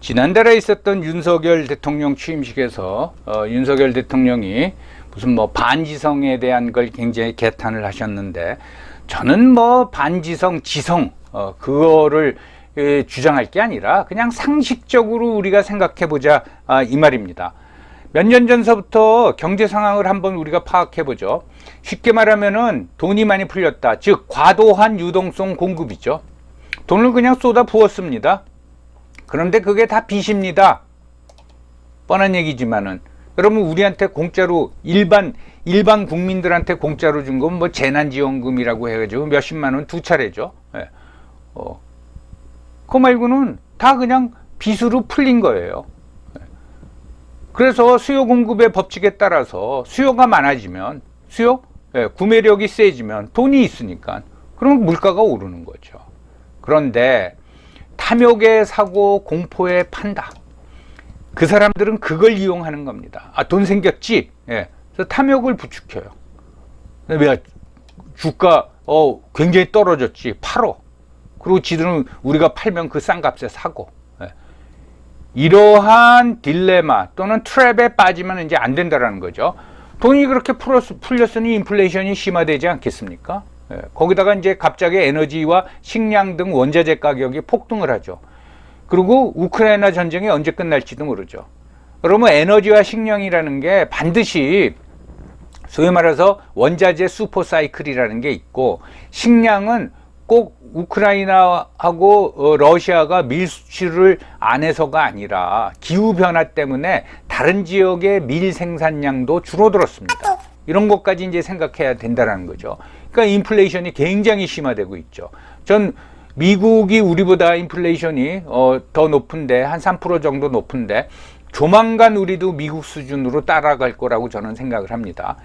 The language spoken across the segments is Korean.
지난달에 있었던 윤석열 대통령 취임식에서 윤석열 대통령이 무슨 뭐 반지성에 대한 걸 굉장히 개탄을 하셨는데, 저는 뭐 반지성, 지성 그거를 주장할 게 아니라 그냥 상식적으로 우리가 생각해 보자 이 말입니다. 몇 년 전서부터 경제 상황을 한번 우리가 파악해 보죠. 쉽게 말하면은 돈이 많이 풀렸다, 즉 과도한 유동성 공급이죠. 돈을 그냥 쏟아 부었습니다. 그런데 그게 다 빚입니다. 뻔한 얘기지만은, 여러분 우리한테 공짜로 일반 국민들한테 공짜로 준 건 뭐 재난지원금이라고 해가지고 몇십만 원 두 차례죠. 예. 그거 말고는 다 그냥 빚으로 풀린 거예요. 그래서 수요 공급의 법칙에 따라서 수요가 많아지면 구매력이 세지면 돈이 있으니까 그러면 물가가 오르는 거죠. 그런데 탐욕에 사고 공포에 판다, 그 사람들은 그걸 이용하는 겁니다. 돈 생겼지? 그래서 탐욕을 부추겨요. 왜 주가 굉장히 떨어졌지? 팔어. 그리고 지들은 우리가 팔면 그 싼 값에 사고. 이러한 딜레마 또는 트랩에 빠지면 이제 안 된다라는 거죠. 돈이 그렇게 풀렸으니 인플레이션이 심화되지 않겠습니까? 거기다가 이제 갑자기 에너지와 식량 등 원자재 가격이 폭등을 하죠. 그리고 우크라이나 전쟁이 언제 끝날지도 모르죠. 그러면 에너지와 식량이라는 게 반드시 소위 말해서 원자재 슈퍼 사이클이라는 게 있고, 식량은 꼭 우크라이나하고 러시아가 밀 수출을 안 해서가 아니라 기후변화 때문에 다른 지역의 밀 생산량도 줄어들었습니다. 이런 것까지 이제 생각해야 된다는 거죠. 그러니까 인플레이션이 굉장히 심화되고 있죠. 전 미국이 우리보다 인플레이션이 더 높은데, 한 3% 정도 높은데 조만간 우리도 미국 수준으로 따라갈 거라고 저는 생각을 합니다.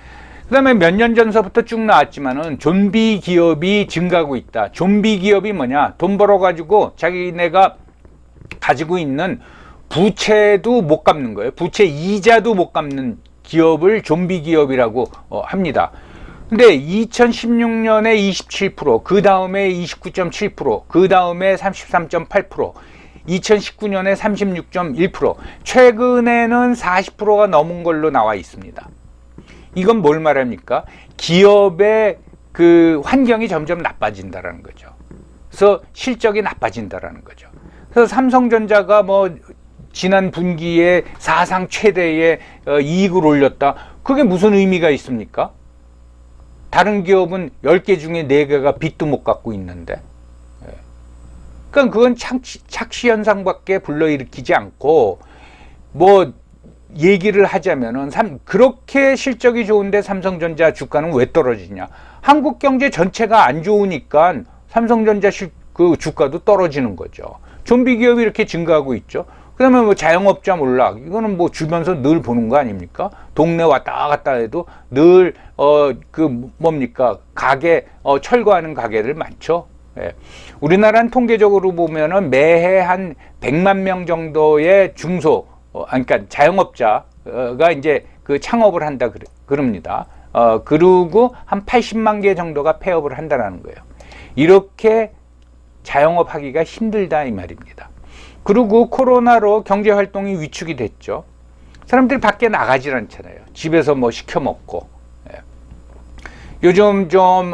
그 다음에 몇 년 전서부터 쭉 나왔지만은 좀비 기업이 증가하고 있다. 좀비 기업이 뭐냐? 돈 벌어가지고 자기네가 가지고 있는 부채도 못 갚는 거예요. 부채 이자도 못 갚는 기업을 좀비 기업이라고 합니다. 근데 2016년에 27%, 그 다음에 29.7%, 그 다음에 33.8%, 2019년에 36.1%, 최근에는 40%가 넘은 걸로 나와 있습니다. 이건 뭘 말합니까? 기업의 그 환경이 점점 나빠진다라는 거죠. 그래서 실적이 나빠진다라는 거죠. 그래서 삼성전자가 뭐 지난 분기에 사상 최대의 이익을 올렸다. 그게 무슨 의미가 있습니까? 다른 기업은 10개 중에 4개가 빚도 못 갚고 있는데. 그러니까 그건 착시 현상밖에 불러일으키지 않고, 뭐 얘기를 하자면은 그렇게 실적이 좋은데 삼성전자 주가는 왜 떨어지냐? 한국 경제 전체가 안 좋으니까 삼성전자 그 주가도 떨어지는 거죠. 좀비 기업이 이렇게 증가하고 있죠. 그다음에 뭐 자영업자 몰락, 이거는 뭐 주변에서 늘 보는 거 아닙니까? 동네 왔다 갔다 해도 늘 뭡니까? 가게 철거하는 가게들 많죠. 우리나라는 통계적으로 보면은 매해 한 100만 명 정도의 그러니까 자영업자가 이제 그 창업을 한다 그럽니다. 그리고 한 80만 개 정도가 폐업을 한다는 거예요. 이렇게 자영업하기가 힘들다 이 말입니다. 그리고 코로나로 경제 활동이 위축이 됐죠. 사람들이 밖에 나가질 않잖아요. 집에서 뭐 시켜 먹고. 요즘 좀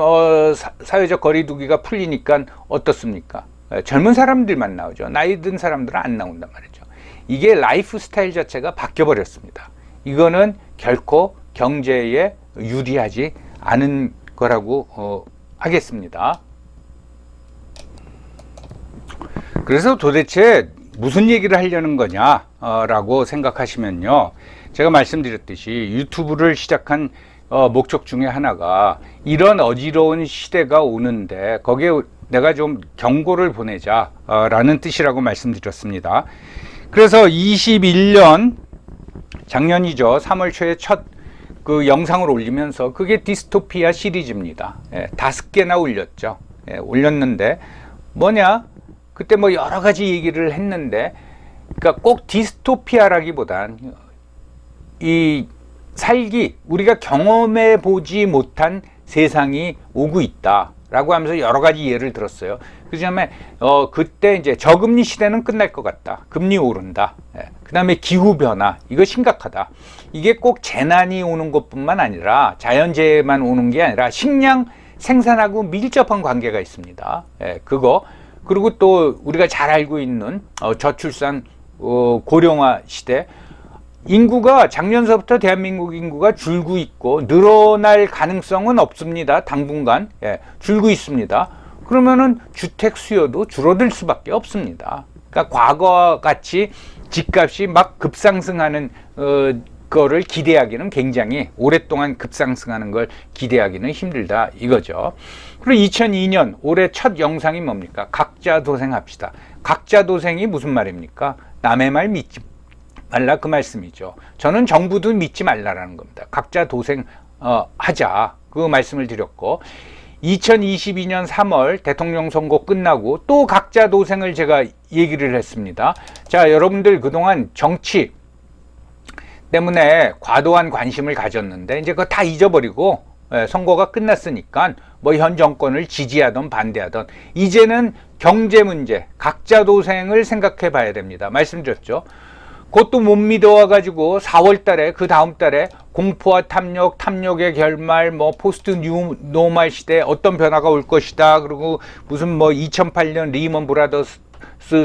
사회적 거리두기가 풀리니까 어떻습니까? 젊은 사람들만 나오죠. 나이 든 사람들은 안 나온단 말이죠. 이게 라이프 스타일 자체가 바뀌어 버렸습니다. 이거는 결코 경제에 유리하지 않은 거라고 하겠습니다. 그래서 도대체 무슨 얘기를 하려는 거냐 라고 생각하시면요, 제가 말씀드렸듯이 유튜브를 시작한 목적 중에 하나가 이런 어지러운 시대가 오는데 거기에 내가 좀 경고를 보내자 라는 뜻이라고 말씀드렸습니다. 그래서 21년 작년이죠. 3월 초에 첫 그 영상을 올리면서, 그게 디스토피아 시리즈입니다. 5개나 올렸죠. 올렸는데 뭐냐? 그때 뭐 여러 가지 얘기를 했는데, 그러니까 꼭 디스토피아라기보단 우리가 경험해 보지 못한 세상이 오고 있다. 라고 하면서 여러 가지 예를 들었어요. 그 다음에 그때 이제 저금리 시대는 끝날 것 같다. 금리 오른다. 그 다음에 기후변화, 이거 심각하다. 이게 꼭 재난이 오는 것뿐만 아니라 자연재해만 오는 게 아니라 식량 생산하고 밀접한 관계가 있습니다. 그거. 그리고 또 우리가 잘 알고 있는 저출산 고령화 시대, 인구가 작년서부터 대한민국 인구가 줄고 있고 늘어날 가능성은 없습니다. 당분간 줄고 있습니다. 그러면은 주택 수요도 줄어들 수밖에 없습니다. 그러니까 과거와 같이 집값이 막 급상승하는 거를 기대하기는 굉장히 오랫동안 급상승하는 걸 기대하기는 힘들다 이거죠. 그리고 2002년 올해 첫 영상이 뭡니까? 각자 도생합시다. 각자 도생이 무슨 말입니까? 남의 말 믿지 말라 그 말씀이죠. 저는 정부도 믿지 말라라는 겁니다. 각자 도생 하자 그 말씀을 드렸고, 2022년 3월 대통령 선거 끝나고 또 각자 도생을 제가 얘기를 했습니다. 자, 여러분들 그동안 정치 때문에 과도한 관심을 가졌는데 이제 그거 다 잊어버리고 선거가 끝났으니까 뭐 현 정권을 지지하던 반대하던 이제는 경제 문제, 각자 도생을 생각해 봐야 됩니다. 말씀드렸죠. 그것도 못 믿어와 가지고 4월 달에 그 다음 달에 공포와 탐욕, 탐욕의 결말, 뭐 포스트 뉴 노멀 시대에 어떤 변화가 올 것이다. 그리고 무슨 뭐 2008년 리먼 브라더스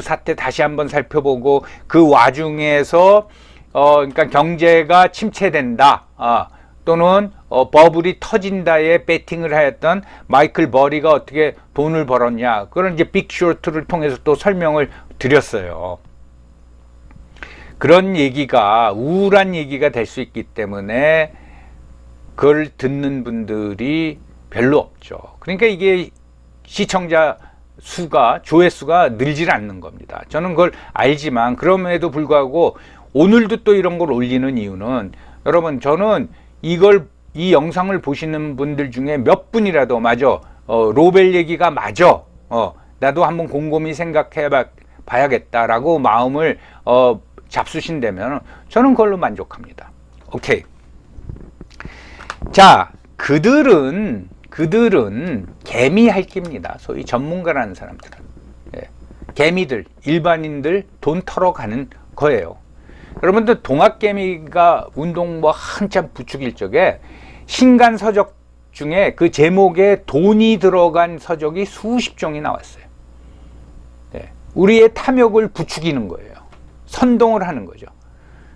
사태 다시 한번 살펴보고 그 와중에서 그러니까 경제가 침체된다. 또는 버블이 터진다에 배팅을 하였던 마이클 버리가 어떻게 돈을 벌었냐. 그런 이제 빅쇼트를 통해서 또 설명을 드렸어요. 그런 얘기가 우울한 얘기가 될 수 있기 때문에 그걸 듣는 분들이 별로 없죠. 그러니까 이게 시청자 수가, 조회수가 늘질 않는 겁니다. 저는 그걸 알지만 그럼에도 불구하고 오늘도 또 이런 걸 올리는 이유는, 여러분 저는 이 영상을 보시는 분들 중에 몇 분이라도 맞아, 로벨 얘기가 맞아, 나도 한번 곰곰이 생각해 봐야겠다라고 마음을 잡수신다면 저는 그걸로 만족합니다. 오케이. 자, 그들은 개미 핥기입니다. 소위 전문가라는 사람들은. 개미들, 일반인들 돈 털어가는 거예요. 여러분들 동학개미가 운동 뭐 한참 부추길 적에 신간 서적 중에 그 제목에 돈이 들어간 서적이 수십 종이 나왔어요. 우리의 탐욕을 부추기는 거예요. 선동을 하는 거죠.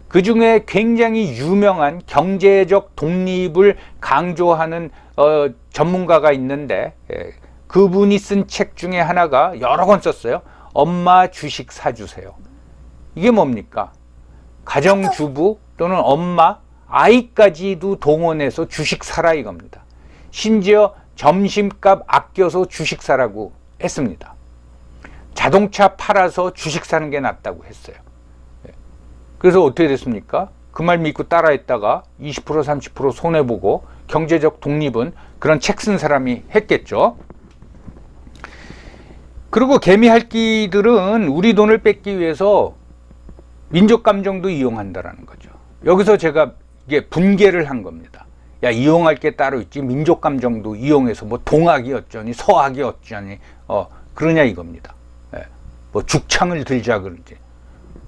그 중에 굉장히 유명한 경제적 독립을 강조하는 전문가가 있는데, 그분이 쓴 책 중에 하나가 여러 권 썼어요. 엄마 주식 사주세요. 이게 뭡니까? 가정주부 또는 엄마, 아이까지도 동원해서 주식 사라 이겁니다. 심지어 점심값 아껴서 주식 사라고 했습니다. 자동차 팔아서 주식 사는 게 낫다고 했어요. 그래서 어떻게 됐습니까? 그 말 믿고 따라했다가 20% 30% 손해보고, 경제적 독립은 그런 책 쓴 사람이 했겠죠. 그리고 개미핥기들은 우리 돈을 뺏기 위해서 민족 감정도 이용한다라는 거죠. 여기서 제가 이게 분개를 한 겁니다. 야, 이용할 게 따로 있지, 민족 감정도 이용해서 뭐 동학이 어쩌니 서학이 어쩌니 그러냐 이겁니다. 뭐 죽창을 들자 그러지.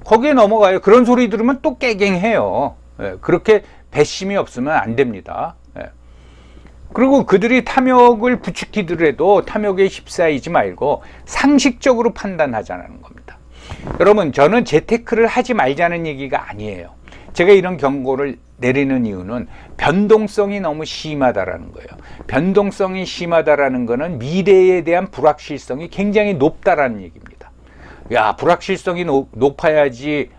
거기에 넘어가요. 그런 소리 들으면 또 깨갱해요. 그렇게 배심이 없으면 안 됩니다. 그리고 그들이 탐욕을 부추기더라도 탐욕에 휩싸이지 말고 상식적으로 판단하자는 겁니다. 여러분, 저는 재테크를 하지 말자는 얘기가 아니에요. 제가 이런 경고를 내리는 이유는 변동성이 너무 심하다라는 거예요. 변동성이 심하다라는 거는 미래에 대한 불확실성이 굉장히 높다라는 얘기입니다. 야, 불확실성이 높아야지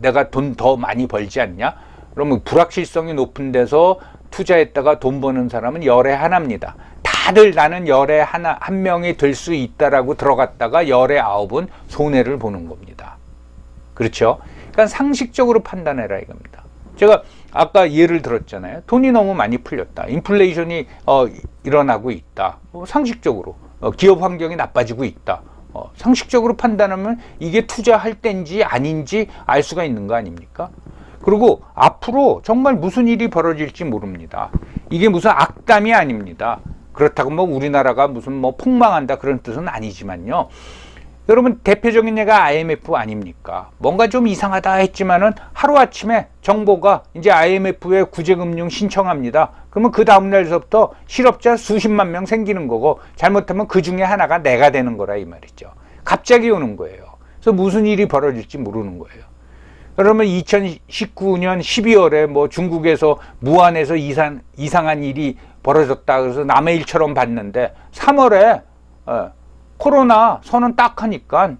내가 돈 더 많이 벌지 않냐? 그러면 불확실성이 높은 데서 투자했다가 돈 버는 사람은 열에 하나입니다. 다들 나는 열에 한 명이 될 수 있다라고 들어갔다가 열에 9은 손해를 보는 겁니다. 그렇죠? 그러니까 상식적으로 판단해라 이겁니다. 제가 아까 예를 들었잖아요. 돈이 너무 많이 풀렸다. 인플레이션이 일어나고 있다. 상식적으로 기업 환경이 나빠지고 있다. 상식적으로 판단하면 이게 투자할 때인지 아닌지 알 수가 있는 거 아닙니까? 그리고 앞으로 정말 무슨 일이 벌어질지 모릅니다. 이게 무슨 악담이 아닙니다. 그렇다고 뭐 우리나라가 무슨 뭐 폭망한다 그런 뜻은 아니지만요. 여러분 대표적인 예가 IMF 아닙니까? 뭔가 좀 이상하다 했지만은 하루아침에 정부가 이제 IMF에 구제금융 신청합니다. 그러면 그 다음날서부터 실업자 수십만 명 생기는 거고 잘못하면 그 중에 하나가 내가 되는 거라 이 말이죠. 갑자기 오는 거예요. 그래서 무슨 일이 벌어질지 모르는 거예요. 그러면 2019년 12월에 뭐 중국에서 무안에서 이상한 일이 벌어졌다 그래서 남의 일처럼 봤는데 3월에 코로나 선언 딱 하니까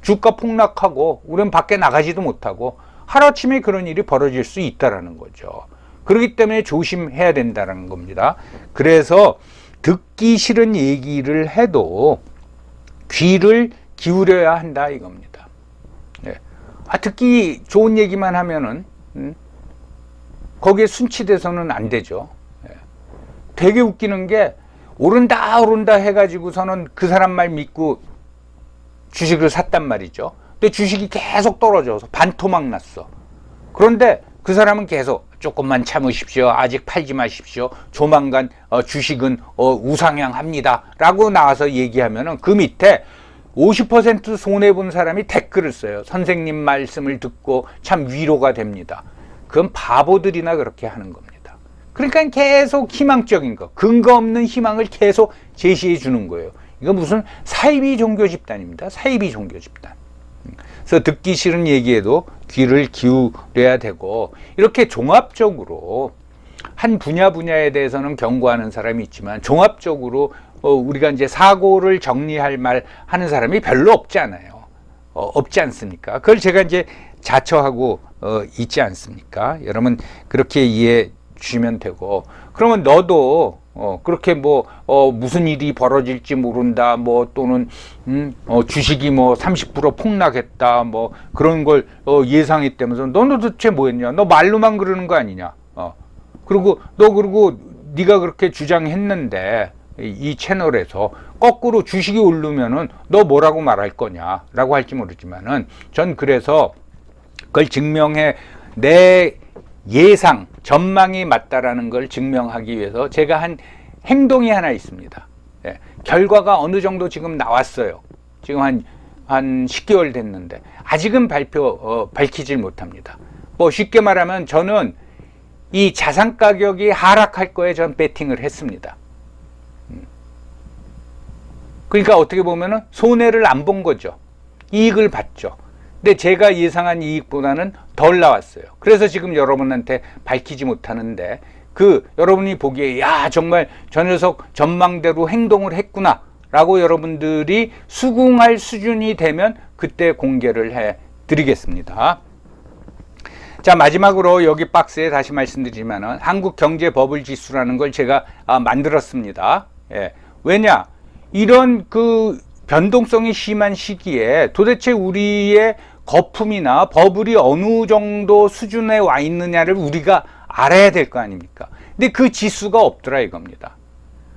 주가 폭락하고 우리는 밖에 나가지도 못하고 하루아침에 그런 일이 벌어질 수 있다라는 거죠. 그렇기 때문에 조심해야 된다는 겁니다. 그래서 듣기 싫은 얘기를 해도 귀를 기울여야 한다 이겁니다. 듣기 좋은 얘기만 하면은 거기에 순치돼서는 안 되죠. 되게 웃기는 게 오른다 해가지고서는 그 사람 말 믿고 주식을 샀단 말이죠. 근데 주식이 계속 떨어져서 반토막 났어. 그런데 그 사람은 계속 조금만 참으십시오. 아직 팔지 마십시오. 조만간 주식은 우상향합니다. 라고 나와서 얘기하면은 그 밑에 50% 손해본 사람이 댓글을 써요. 선생님 말씀을 듣고 참 위로가 됩니다. 그건 바보들이나 그렇게 하는 겁니다. 그러니까 계속 희망적인 거, 근거 없는 희망을 계속 제시해 주는 거예요. 이거 무슨 사이비 종교 집단입니다. 사이비 종교 집단. 그래서 듣기 싫은 얘기에도 귀를 기울여야 되고, 이렇게 종합적으로 한 분야에 대해서는 경고하는 사람이 있지만 종합적으로 우리가 이제 사고를 정리할 말 하는 사람이 별로 없지 않아요. 없지 않습니까? 그걸 제가 이제 자처하고 있지 않습니까? 여러분 그렇게 이해해 주시면 되고, 그러면 너도 그렇게 무슨 일이 벌어질지 모른다, 또는 주식이 30% 폭락했다, 그런 걸 예상했다면서 너는 도대체 뭐였냐? 너 말로만 그러는 거 아니냐? 그리고 네가 그렇게 주장했는데 이 채널에서 거꾸로 주식이 오르면은 너 뭐라고 말할 거냐라고 할지 모르지만은 전 그래서 그걸 증명해 내 예상 전망이 맞다라는 걸 증명하기 위해서 제가 한 행동이 하나 있습니다. 결과가 어느 정도 지금 나왔어요. 지금 한 10개월 됐는데 아직은 밝히질 못합니다. 쉽게 말하면 저는 이 자산 가격이 하락할 거에 전 베팅을 했습니다. 그러니까 어떻게 보면은 손해를 안 본 거죠. 이익을 봤죠. 근데 제가 예상한 이익보다는 덜 나왔어요. 그래서 지금 여러분한테 밝히지 못하는데, 여러분이 보기에 야 정말 저 녀석 전망대로 행동을 했구나 라고 여러분들이 수긍할 수준이 되면 그때 공개를 해 드리겠습니다. 자, 마지막으로 여기 박스에 다시 말씀드리지만은 한국경제버블지수라는 걸 제가 만들었습니다. 왜냐? 이런 변동성이 심한 시기에 도대체 우리의 거품이나 버블이 어느 정도 수준에 와 있느냐를 우리가 알아야 될 거 아닙니까? 근데 그 지수가 없더라 이겁니다.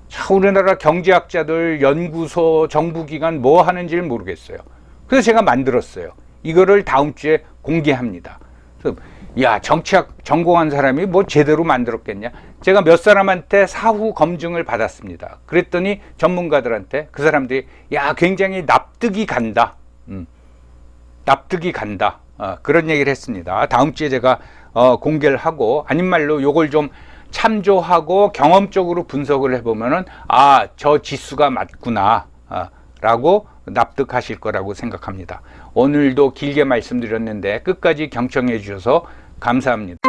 자, 우리나라 경제학자들, 연구소, 정부기관 뭐 하는지를 모르겠어요. 그래서 제가 만들었어요. 이거를 다음 주에 공개합니다. 그래서 야, 정치학 전공한 사람이 제대로 만들었겠냐? 제가 몇 사람한테 사후 검증을 받았습니다. 그랬더니 전문가들한테 그 사람들이 야, 굉장히 납득이 간다. 납득이 간다. 그런 얘기를 했습니다. 다음 주에 제가 공개를 하고, 아닌 말로 요걸 좀 참조하고 경험적으로 분석을 해보면은 저 지수가 맞구나 라고 납득하실 거라고 생각합니다. 오늘도 길게 말씀드렸는데 끝까지 경청해 주셔서 감사합니다.